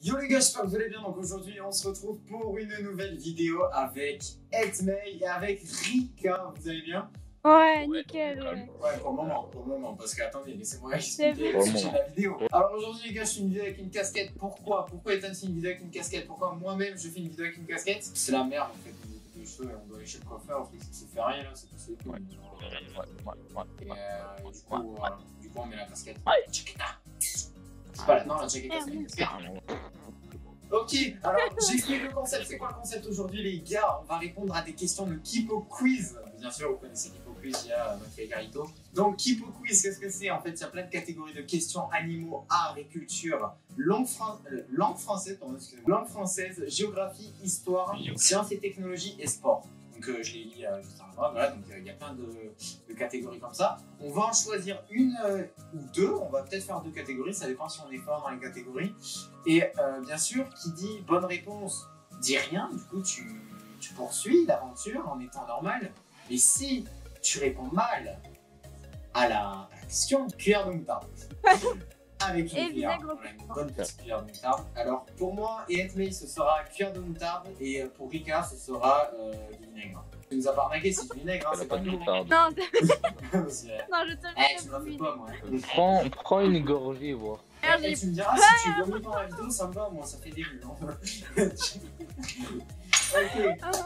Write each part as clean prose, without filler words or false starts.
Yo les gars, j'espère que vous allez bien. Donc aujourd'hui on se retrouve pour une nouvelle vidéo avec Edmei et avec Rika. Vous allez bien? Ouais, nickel. Ouais, pour le moment, parce que attendez, laissez-moi expliquer le sujet de la vidéo. Alors aujourd'hui les gars, je fais une vidéo avec une casquette. Pourquoi Ethan fait une vidéo avec une casquette? Pourquoi moi-même je fais une vidéo avec une casquette? C'est la merde en fait, on coupe les cheveux et on doit aller chez le coiffeur, ça fait rien là, c'est passé. Ouais. Et du coup on met la casquette. C'est pas la... Non, la jaquette, c'est une casquette. Ok, alors j'explique le concept. C'est quoi le concept aujourd'hui les gars? On va répondre à des questions de Kipo Quiz. Bien sûr, vous connaissez Kipo Quiz, il y a notre Garito. Donc Kipo Quiz, qu'est-ce que c'est? En fait, il y a plein de catégories de questions: animaux, art et culture, langue française, langue française, géographie, histoire, sciences et technologies et sport. Donc je l'ai dit juste avant, voilà, donc il y a plein de catégories comme ça. On va en choisir une ou deux, on va peut-être faire deux catégories, ça dépend si on est fort dans les catégories. Et bien sûr, qui dit bonne réponse, dit rien, du coup tu poursuis l'aventure en étant normal. Mais si tu réponds mal à la question, cuillère de moutarde. Avec une cuillère, voilà, une bonne petite cuillère de moutarde. Alors pour moi et Edmei, ce sera cuillère de moutarde, et pour Rika, ce sera du vinaigre. Tu nous as pas arnaqué, c'est du vinaigre, hein, c'est pas de moutarde. Non, non, je te tu m'as fait pas, moi. Prends une gorgée, voir. Et tu me diras, si tu vomis pendant la vidéo, ça me va, moi, ça fait des vues. Ok.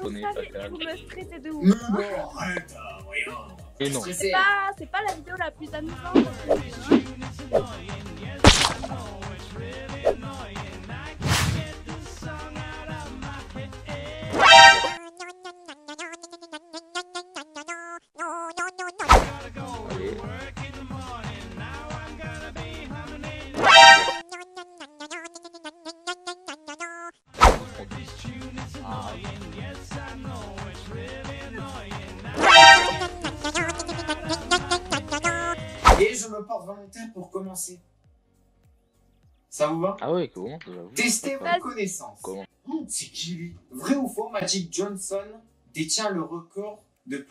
vous me stressez de ouf. Mais non, arrête, voyons. Et non. C'est pas la vidéo la plus amusante. Et je me porte volontaire pour commencer. Ça vous va? Ah ouais, comment? Testez vos connaissances. Comment? C'est qui lui? Vrai ou faux, Magic Johnson détient le record du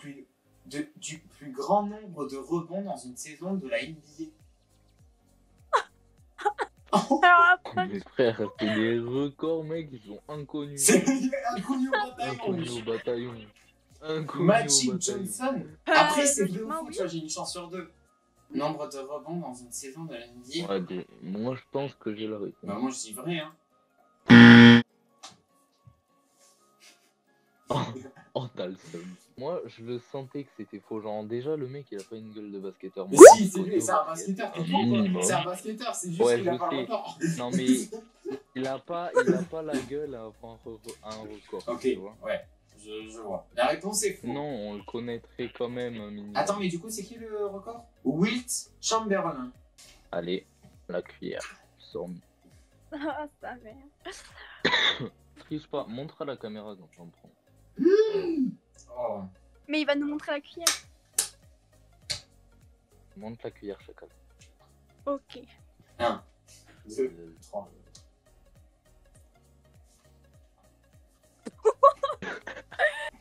plus grand nombre de rebonds dans une saison de la NBA. Alors après, Mes frères, c'est des records, mec, ils sont inconnus. C'est inconnu au bataillon. Inconnus au bataillon. Inconnus Magic au bataillon. Johnson. Après, c'est vrai ou logiquement, faux, oui. tu vois, j'ai une chance sur deux. Nombre de rebonds dans une saison de la NBA. Ouais, moi, je pense que j'ai la réponse. Bah, moi, je dis vrai, hein. Oh, t'as le seum. Moi, je le sentais que c'était faux. Genre, déjà, le mec, il a pas une gueule de basketteur. Mais Moi, si, c'est lui, c'est un basketteur. C'est un basketteur, c'est juste Ouais, qu'il a je pas le sais. record. Non, mais il a pas la gueule à avoir un record. Ok, tu vois. ouais, je vois. La réponse est faux. Non, on le connaîtrait quand même, minimum. Attends, mais du coup, c'est qui le record? Wilt Chamberlain. Allez, la cuillère. Sors. ah, ça merde. Triche pas, montre à la caméra quand j'en prends. Oh. Mais il va nous montrer la cuillère. Montre la cuillère, chacal. Ok. 1, 2, 3.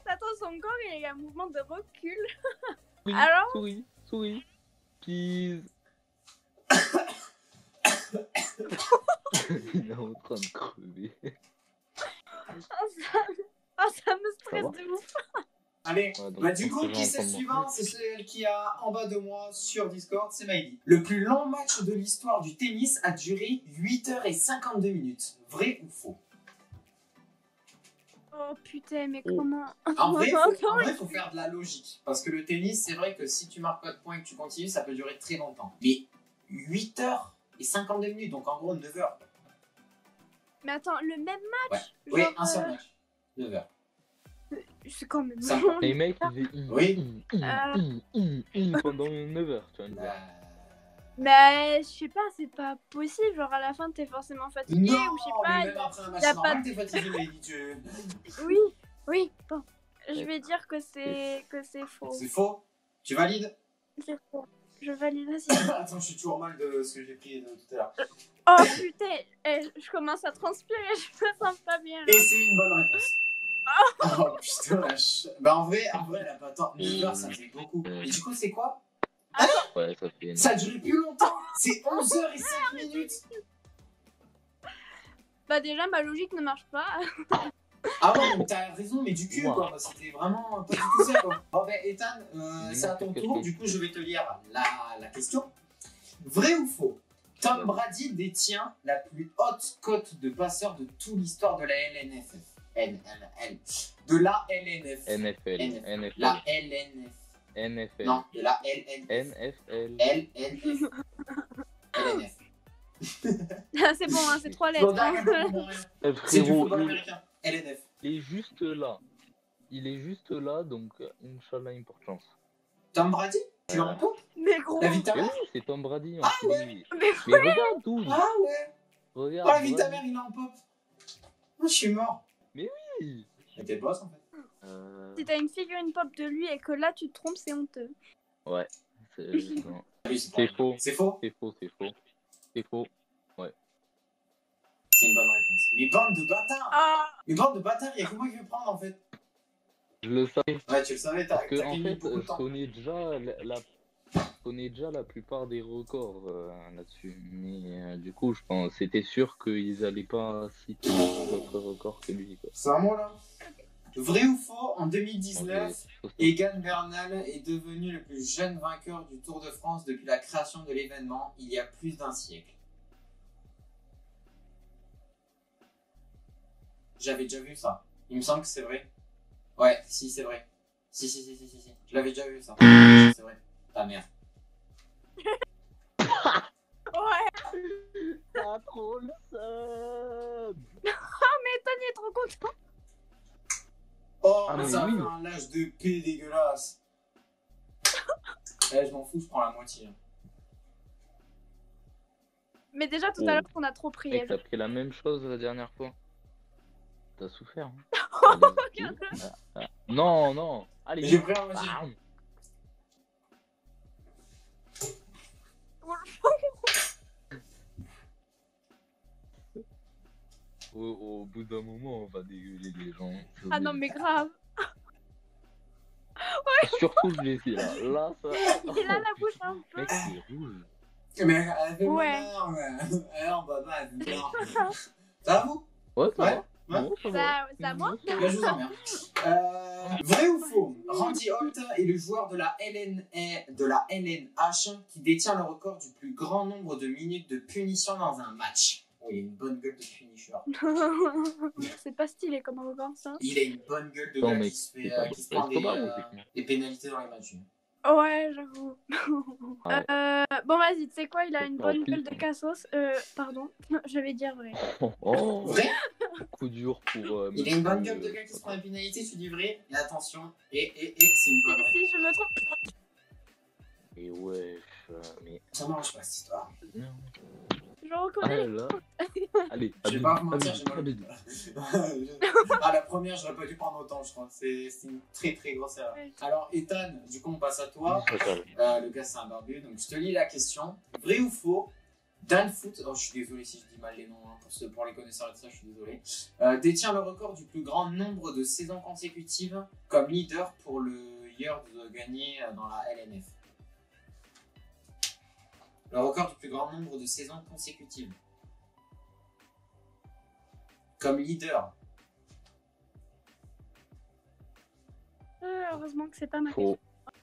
Attends, son corps, il a un mouvement de recul. Souris, Alors souris. Cheese. Il est en train de crever. Ça me stresse de ouf. Allez, Ouais, donc, bah du coup, qui c'est le suivant? C'est celle qui a en bas de moi sur Discord, c'est Maïli. Le plus long match de l'histoire du tennis a duré 8h52 minutes. Vrai ou faux? Oh putain, mais Oh. comment? En vrai, faut faire de la logique. Parce que le tennis, c'est vrai que si tu marques pas de points et que tu continues, ça peut durer très longtemps. Mais 8h52 minutes, donc en gros 9h. Mais attends, le même match? Ouais, Genre, un seul match. 9h. C'est quand même Ça- long. Les mecs, ils Oui. pendant 9 heures, tu vois. Mais je sais pas, c'est pas possible. Genre à la fin, t'es forcément fatigué Non, ou je sais mais pas. même après un match y a normal, pas t'es fatigué, Maïli. Oui, bon. Je vais dire que c'est faux. C'est faux. Tu valides? C'est faux. Je valide aussi. Attends, je suis toujours mal de ce que j'ai pris tout à l'heure. Oh putain, je commence à transpirer, je me sens pas bien. Et c'est une bonne réponse. Oh putain, la Bah en vrai, elle a pas tant. 9 heures, ça fait beaucoup. Et du coup, c'est quoi? Ouais, ça fait. Ça a duré plus longtemps. C'est 11h05 minutes. Bah déjà, ma logique ne marche pas. Ah ouais, donc t'as raison, mais du cul, Wow. quoi. C'était vraiment pas du tout ça, quoi. Bon, ben, Ethan, c'est à ton tour. Du coup, je vais te lire la question. Vrai ou faux? Tom Brady détient la plus haute cote de passeurs de toute l'histoire de la LNF. De la LNF. NFL. NFL. La LNF. NFL. Non, de la LNF. NFL. LNF. LNF. C'est bon, hein, c'est 3 Bon, lettres. derrière, hein. non, rien. C'est du Frérot, football américain. LNF. il est juste là. Il est juste là, donc Inch'Allah, une porte chance. Tom Brady? Tu es en top? Mais gros. La vie de ta Mais mère? oui, c'est Tom Brady. Ah on ouais. dit. Mais Mais regarde tout. Ah ouais. Regarde. Oh, la vie de ta Brady. mère, il est en pop. Moi, je suis mort. Oui. Mais t'es boss, en fait. si t'as une figurine pop de lui et que là tu te trompes, c'est honteux. Ouais. C'est non. Oui, C'est faux. C'est faux? C'est faux, c'est faux. C'est faux. C'est une bonne réponse. Mais bande de bâtards! Ah. Mais bande de bâtards, il y a que moi qui vais prendre, en fait. Je le savais. Ouais, tu le savais, t'as Parce que, en gagné fait, beaucoup de je temps. connais déjà la plupart des records là-dessus. Mais du coup, je pense c'était sûr qu'ils allaient pas citer d'autres records que lui. Quoi. C'est à moi, là. Vrai ou faux, en 2019, Ok. Egan Bernal est devenu le plus jeune vainqueur du Tour de France depuis la création de l'événement, il y a plus d'un siècle. J'avais déjà vu ça. Il me semble que c'est vrai. Ouais, si, c'est vrai. Si. Je l'avais déjà vu ça. C'est vrai. Ta mère. Ouais. T'as trop le seum. Mais Ethan est trop content. Oh, Ah, mais ça oui. fait un lâche de paix dégueulasse. Eh, je m'en fous, je prends la moitié. Mais déjà tout à Oh. l'heure on a trop prié. Mec, t'as pris la même chose la dernière fois. T'as souffert. Hein. Non, non. Allez. J'ai pris la moitié. Bam. Au bout d'un moment, on va dégueuler les gens. Ah non mais grave. Surtout le Jessie là. Là, ça. Il a la bouche un peu. Mec, c'est rouge. Mais elle fait Ouais. bonheur, ouais. Alors, papa, elle fait bonheur. Ça va vous? Ouais, ça Ouais. va. Ouais. Bon, ça va. Ça, c'est à moi. Ben, je vous emmerde. Vrai ou faux? Randy Holt est le joueur de la LNH qui détient le record du plus grand nombre de minutes de punition dans un match. Oh, il a une bonne gueule de finisher. C'est pas stylé comme record ça. Il a une bonne gueule de Non, gars mais qui se, c'est fait, pas- qui se prend c'est pas mal, des pénalités dans les matchs. Ouais, j'avoue. Ouais. Bon, vas-y, tu sais quoi, il a C'est une pas bonne rapide. gueule de cassos. Pardon, je vais dire vrai. Oh, Vrai? coup dur pour. Il a une bonne gueule de gars qui se prend des pénalités, tu dis vrai? Et attention, et c'est une bonne réponse. Si je me trompe. Et wesh, mais. Ça marche pas cette histoire. Je reconnais. Ah là. Allez, Je vais Habib, pas vous mentir, Habib, j'ai mal. Habib. Ah, la première, j'aurais pas dû prendre autant, je crois. C'est une très très grosse erreur. Ouais. Alors, Ethan, du coup, on passe à toi. Total. Le gars, c'est un barbu, donc je te lis la question. Vrai ou faux? Dan Foot, oh, je suis désolé si je dis mal les noms, hein, pour les connaisseurs de ça, je suis désolé. Détient le record du plus grand nombre de saisons consécutives comme leader pour le Yard gagné dans la LNF. Le record du plus grand nombre de saisons consécutives. Comme leader. Heureusement que c'est pas ma Faux.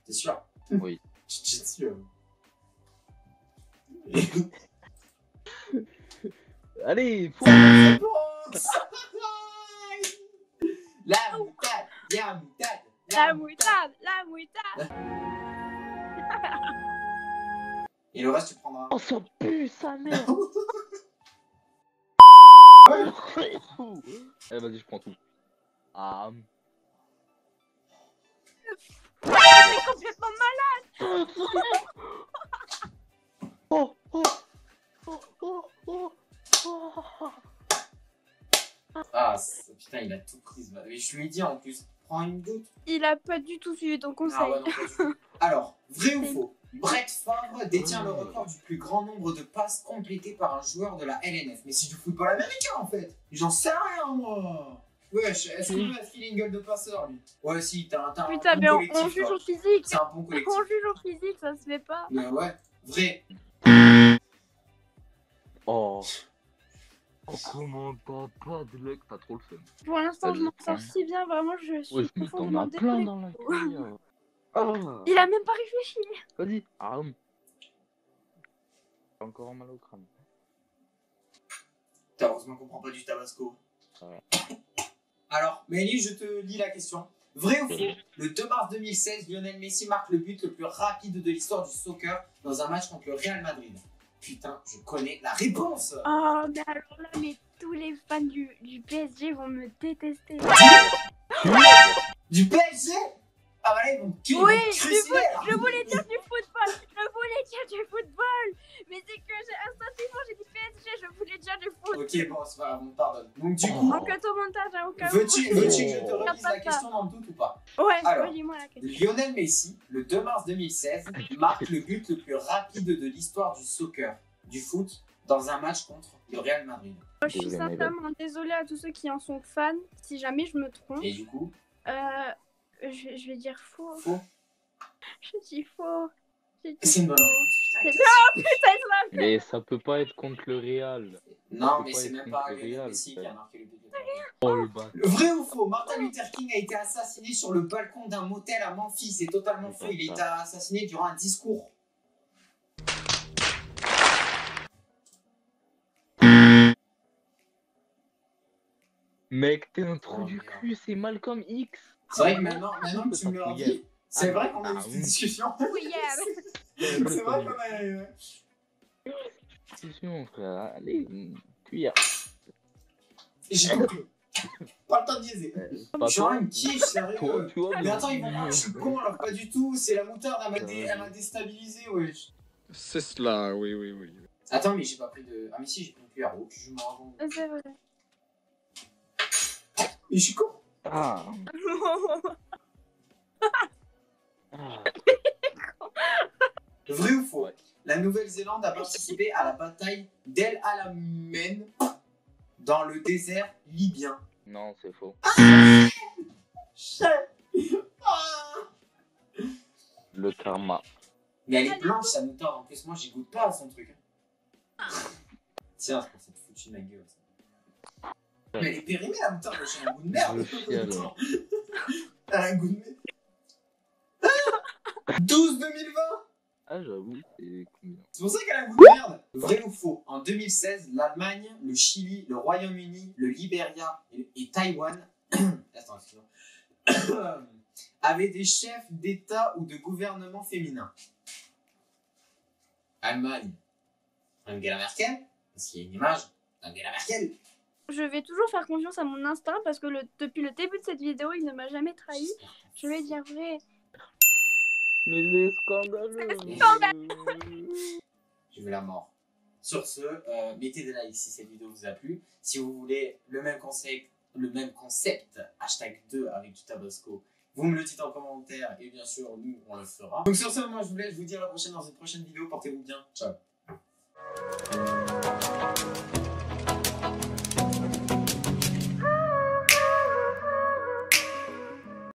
T'es sûr? Oui. Je suis sûr. Allez, faux. Réponse. La moutarde, la moutarde, La moutarde, la moutarde. Et le reste, tu prendras. Oh, ça pue sa mère. Eh, vas-y, je prends tout. Ah. C'est complètement malade. Oh, oh, oh, oh, oh, oh. Ah, putain, il a tout pris ce bâtard. Mais je lui ai dit en plus, prends une goutte. Il a pas du tout suivi ton conseil. Ah ouais, non, pas du tout. Alors, vrai ou faux? Brett Favre détient le record du plus grand nombre de passes complétées par un joueur de la LNF. Mais c'est du football américain en fait. J'en sais rien moi. Wesh, est-ce qu'il veut filer une gueule de passeur lui? Ouais, si, t'as un Putain, bon mais on collectif. juge quoi. au physique. C'est un bon collectif. On juge au physique, ça se fait pas. Mais ouais, vrai. Oh. Oh, comment t'as pas de luck? T'as trop le fun. Pour l'instant, je Vas-y, m'en sors prends. si bien, vraiment, je suis Ouais, mais t'en profondément as plein désolée. dans la cuillère. Ah, Il a même pas réfléchi. vas-y. Ah, j'ai encore mal au crâne. Heureusement qu'on prend pas du tabasco. Ouais. Alors, Mélie, je te lis la question. Vrai ou faux? Le 2 mars 2016, Lionel Messi marque le but le plus rapide de l'histoire du soccer dans un match contre le Real Madrid. Putain, je connais la réponse. Oh, mais alors là, mais tous les fans du PSG vont me détester. Du PSG? Ah bah là, ils vont tuer, Oui, ils vont crucifier, là. je voulais dire du football. Je voulais dire du football. Mais c'est que instinctivement, j'ai dit PSG, je voulais dire du foot. Ok, bon, c'est pas grave, on pardonne. Donc du coup, En cut au montage, hein, au cas où. veux-tu que je te Regarde relise pas la question dans le doute ou pas? Ouais, Alors, relis-moi la question. Lionel Messi, le 2 mars 2016, marque le but le plus rapide de l'histoire du soccer, du foot, dans un match contre le Real Madrid. Je suis sincèrement désolée à tous ceux qui en sont fans. Si jamais je me trompe, Et du coup, je vais dire faux. faux. Je dis faux. C'est une bonne réponse. C'est Putain, putain, je l'ai. Mais ça peut pas être contre le Real. non, peut mais pas c'est être même pas contre le Lionel Real, Messi ça. qui a marqué le but. Oh le bâtard. Vrai ou faux? Martin Luther King a été assassiné sur le balcon d'un motel à Memphis. C'est totalement faux. Il a été assassiné durant un discours. Mec, t'es un trou du cul, c'est Malcolm X. C'est vrai que maintenant que tu me le redis, c'est vrai qu'on a eu Ah, cette oui. discussion. Oui, C'est vrai qu'on a eu. Attention, frère. Allez, une cuillère. J'ai compris. Pas le temps de niaiser. Pas Genre, toi. une quiche, sérieux. Toi, tu vois. Mais attends, ils vont croire que je suis con alors pas du tout. C'est la moutarde, elle m'a déstabilisé, wesh. C'est cela, oui, oui, oui. Attends, mais j'ai pas pris de. Ah, mais si, j'ai pris une cuillère. Oh, je m'en rends compte. c'est vrai. Mais je suis con. Ah. Ah. Vrai ou faux? Ouais. La Nouvelle-Zélande a participé à la bataille d'El Alamein dans le désert libyen. Non, c'est faux. Le karma. Mais elle est blanche, sa moutarde. En plus, moi, j'y goûte pas à son truc. Tiens, c'est pour cette foutue de ma gueule. Ça. Mais elle est périmée, la moutarde. Elle a un goût de merde. Elle a un goût de merde. 12 2020. Ah, j'avoue, c'est combien? C'est pour ça qu'elle a un goût de merde. Vrai ou faux? En 2016, l'Allemagne, le Chili, le Royaume-Uni, le Libéria et Taïwan attends, excuse-moi. Avaient des chefs d'État ou de gouvernement féminins. Allemagne, Angela Merkel, parce qu'il y a une image d'Angela Merkel. Je vais toujours faire confiance à mon instinct parce que depuis le début de cette vidéo, il ne m'a jamais trahi. Je vais dire vrai. Mais c'est scandaleux. Je veux la mort. Sur ce, mettez des likes si cette vidéo vous a plu. Si vous voulez le même concept, hashtag 2 avec du tabasco, vous me le dites en commentaire et bien sûr, nous, on le fera. Donc sur ce, moi je vous laisse, je vous dis à la prochaine dans une prochaine vidéo. Portez-vous bien. Ciao.